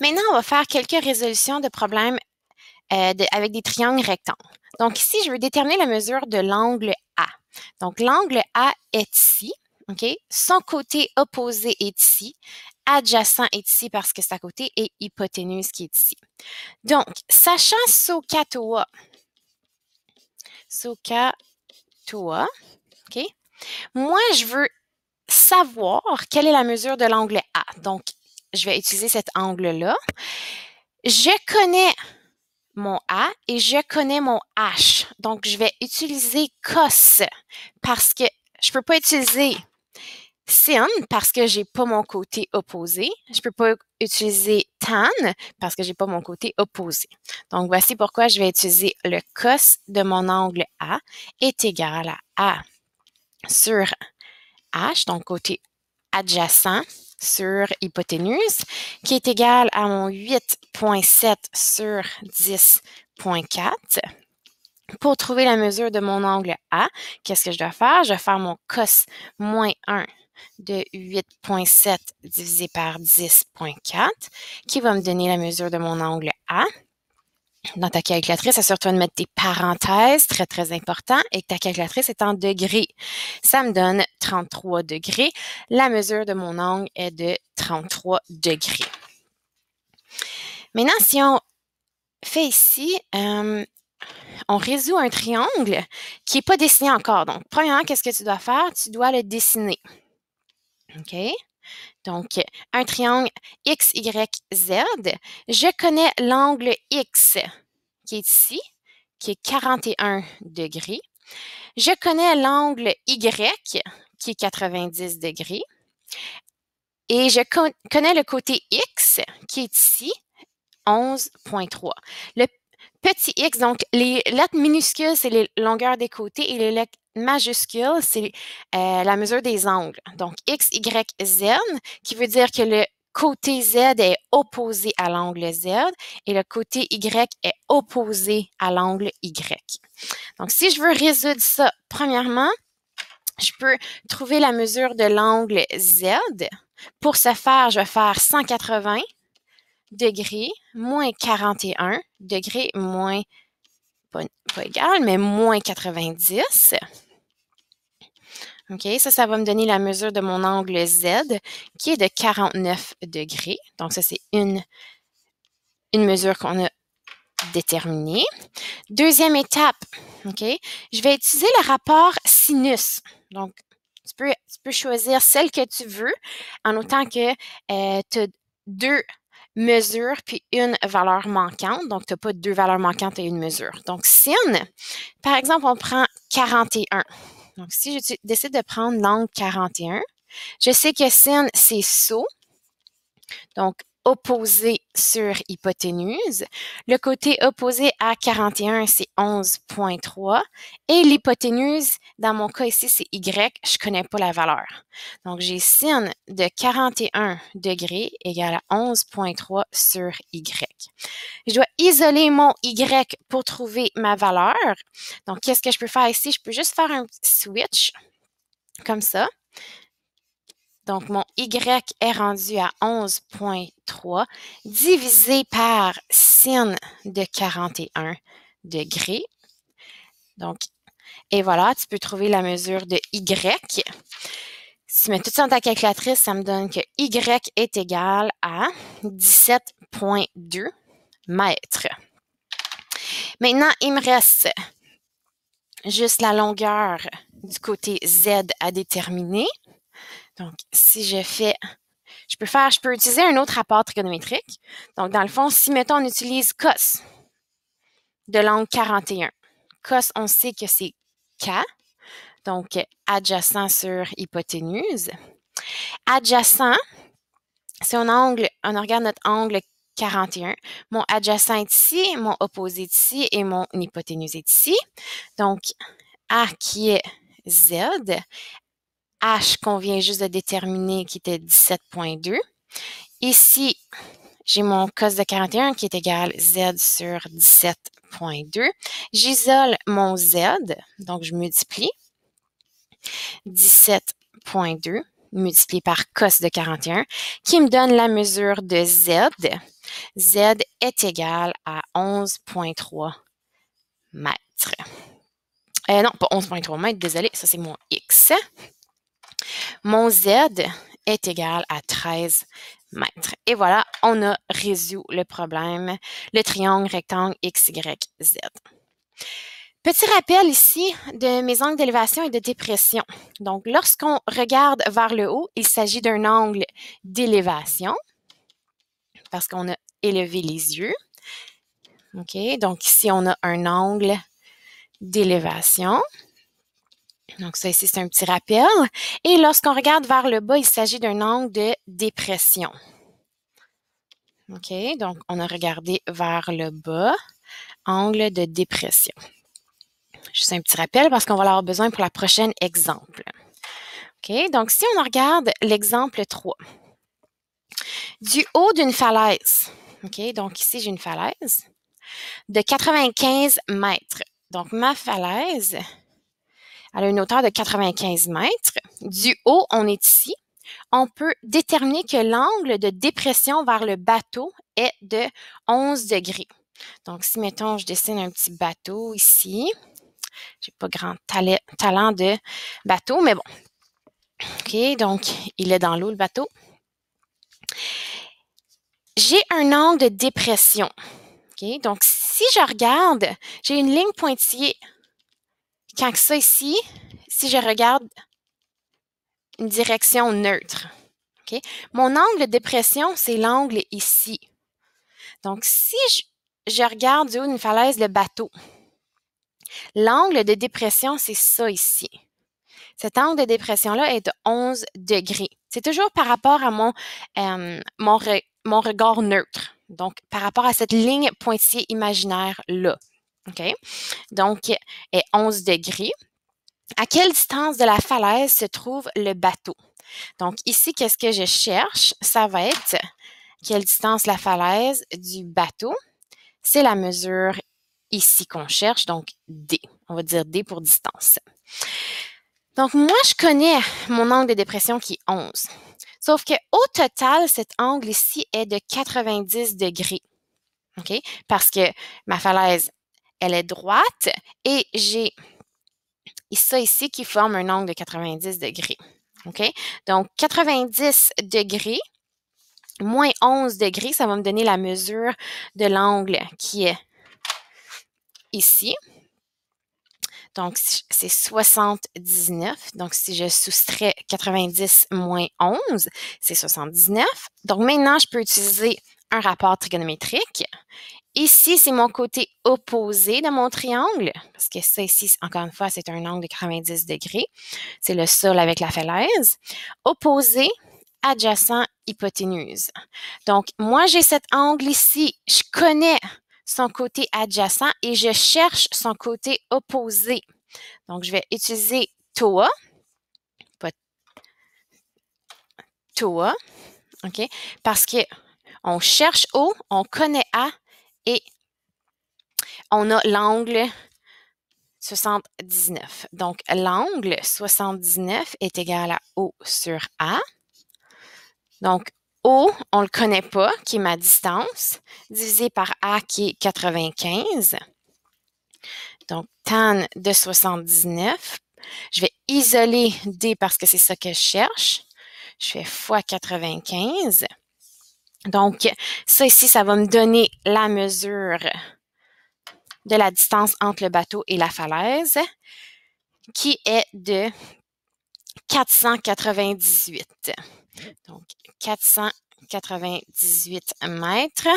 Maintenant, on va faire quelques résolutions de problèmes avec des triangles rectangles. Donc ici, je veux déterminer la mesure de l'angle A. Donc l'angle A est ici, OK? Son côté opposé est ici, adjacent est ici parce que c'est à côté et hypoténuse qui est ici. Donc, sachant SOHCAHTOA, OK? Moi, je veux savoir quelle est la mesure de l'angle A. Donc, je vais utiliser cet angle-là. Je connais mon A et je connais mon H. Donc, je vais utiliser cos parce que je ne peux pas utiliser sin parce que je n'ai pas mon côté opposé. Je ne peux pas utiliser tan parce que je n'ai pas mon côté opposé. Donc, voici pourquoi je vais utiliser le cos de mon angle A est égal à A sur H, donc côté adjacent sur hypoténuse, qui est égal à mon 8,7 sur 10,4. Pour trouver la mesure de mon angle A, qu'est-ce que je dois faire? Je vais faire mon cos moins 1 de 8,7 divisé par 10,4, qui va me donner la mesure de mon angle A. Dans ta calculatrice, assure-toi de mettre tes parenthèses, très, très important, et que ta calculatrice est en degrés. Ça me donne 33 degrés. La mesure de mon angle est de 33 degrés. Maintenant, si on fait ici, on résout un triangle qui n'est pas dessiné encore. Donc, premièrement, qu'est-ce que tu dois faire? Tu dois le dessiner. OK? Donc, un triangle X, Y, Z. Je connais l'angle X qui est ici, qui est 41 degrés. Je connais l'angle Y, qui est 90 degrés. Et je connais le côté X, qui est ici, 11,3. Le petit x, donc les lettres minuscules, c'est les longueurs des côtés et les lettres majuscules, c'est la mesure des angles. Donc, x, y, z, qui veut dire que le côté z est opposé à l'angle z et le côté y est opposé à l'angle y. Donc, si je veux résoudre ça, premièrement, je peux trouver la mesure de l'angle z. Pour ce faire, je vais faire 180 degrés moins 41 degrés moins, pas égal, mais moins 90. OK, ça va me donner la mesure de mon angle Z qui est de 49 degrés. Donc, ça, c'est une mesure qu'on a déterminée. Deuxième étape, OK, je vais utiliser le rapport sinus. Donc, tu peux choisir celle que tu veux en autant que tu as deux mesure puis une valeur manquante. Donc, tu n'as pas deux valeurs manquantes et une mesure. Donc, sin, par exemple, on prend 41. Donc, si je décide de prendre l'angle 41, je sais que sin, c'est SO. Donc, opposé sur hypoténuse. Le côté opposé à 41, c'est 11,3. Et l'hypoténuse, dans mon cas ici, c'est Y. Je ne connais pas la valeur. Donc, j'ai sin de 41 degrés égale à 11,3 sur Y. Je dois isoler mon Y pour trouver ma valeur. Donc, qu'est-ce que je peux faire ici? Je peux juste faire un switch comme ça. Donc, mon Y est rendu à 11,3 divisé par sin de 41 degrés. Donc, et voilà, tu peux trouver la mesure de Y. Si tu mets tout ça dans ta calculatrice, ça me donne que Y est égal à 17,2 mètres. Maintenant, il me reste juste la longueur du côté Z à déterminer. Donc, si je fais, je peux utiliser un autre rapport trigonométrique. Donc, dans le fond, si, mettons, on utilise cos de l'angle 41. Cos, on sait que c'est K, donc adjacent sur hypoténuse. Adjacent, si on regarde notre angle 41, mon adjacent est ici, mon opposé est ici et mon hypoténuse est ici. Donc, A qui est Z, H qu'on vient juste de déterminer qui était 17,2. Ici, j'ai mon cos de 41 qui est égal Z sur 17,2. J'isole mon Z, donc je multiplie 17,2 multiplié par cos de 41 qui me donne la mesure de Z Z est égal à 11,3 mètres. Non, pas 11,3 mètres, désolé, ça c'est mon X. Mon Z est égal à 13 mètres. Et voilà, on a résolu le problème, le triangle rectangle XYZ. Petit rappel ici de mes angles d'élévation et de dépression. Donc, lorsqu'on regarde vers le haut, il s'agit d'un angle d'élévation parce qu'on a élevé les yeux. OK? Donc, ici, on a un angle d'élévation. Donc, ça ici, c'est un petit rappel. Et lorsqu'on regarde vers le bas, il s'agit d'un angle de dépression. OK? Donc, on a regardé vers le bas, angle de dépression. Juste un petit rappel parce qu'on va l'avoir besoin pour la prochaine exemple. OK? Donc, si on regarde l'exemple 3, du haut d'une falaise, OK? Donc, ici, j'ai une falaise de 95 mètres. Donc, ma falaise, elle a une hauteur de 95 mètres. Du haut, on est ici. On peut déterminer que l'angle de dépression vers le bateau est de 11 degrés. Donc, si, mettons, je dessine un petit bateau ici, j'ai pas grand talent de bateau, mais bon. OK, donc, il est dans l'eau, le bateau. J'ai un angle de dépression. OK, donc, si je regarde, j'ai une ligne pointillée. Quand ça ici, si je regarde une direction neutre, OK, mon angle de dépression, c'est l'angle ici. Donc, si je regarde du haut d'une falaise le bateau, l'angle de dépression, c'est ça ici. Cet angle de dépression-là est de 11 degrés. C'est toujours par rapport à mon regard neutre. Donc, par rapport à cette ligne pointillée imaginaire-là. OK? Donc, est 11 degrés. À quelle distance de la falaise se trouve le bateau? Donc, ici, qu'est-ce que je cherche? Ça va être quelle distance la falaise du bateau. C'est la mesure ici qu'on cherche, donc D. On va dire D pour distance. Donc, moi, je connais mon angle de dépression qui est 11. Sauf qu'au total, cet angle ici est de 90 degrés. OK? Parce que ma falaise, elle est droite et j'ai ça ici qui forme un angle de 90 degrés. OK? Donc, 90 degrés moins 11 degrés, ça va me donner la mesure de l'angle qui est ici. Donc, c'est 79. Donc, si je soustrais 90 moins 11, c'est 79. Donc, maintenant, je peux utiliser un rapport trigonométrique. Ici, c'est mon côté opposé de mon triangle, parce que ça ici, encore une fois, c'est un angle de 90 degrés. C'est le sol avec la falaise. Opposé, adjacent, hypoténuse. Donc, moi, j'ai cet angle ici. Je connais son côté adjacent et je cherche son côté opposé. Donc, je vais utiliser TOA, pas TOA, OK? Parce que on cherche O, on connaît A et on a l'angle 79. Donc, l'angle 79 est égal à O sur A. Donc, O, on ne le connaît pas, qui est ma distance, divisé par A, qui est 95. Donc, tan de 79. Je vais isoler D parce que c'est ça que je cherche. Je fais fois 95. Donc, ça ici, ça va me donner la mesure de la distance entre le bateau et la falaise, qui est de 498. Donc, 498 mètres.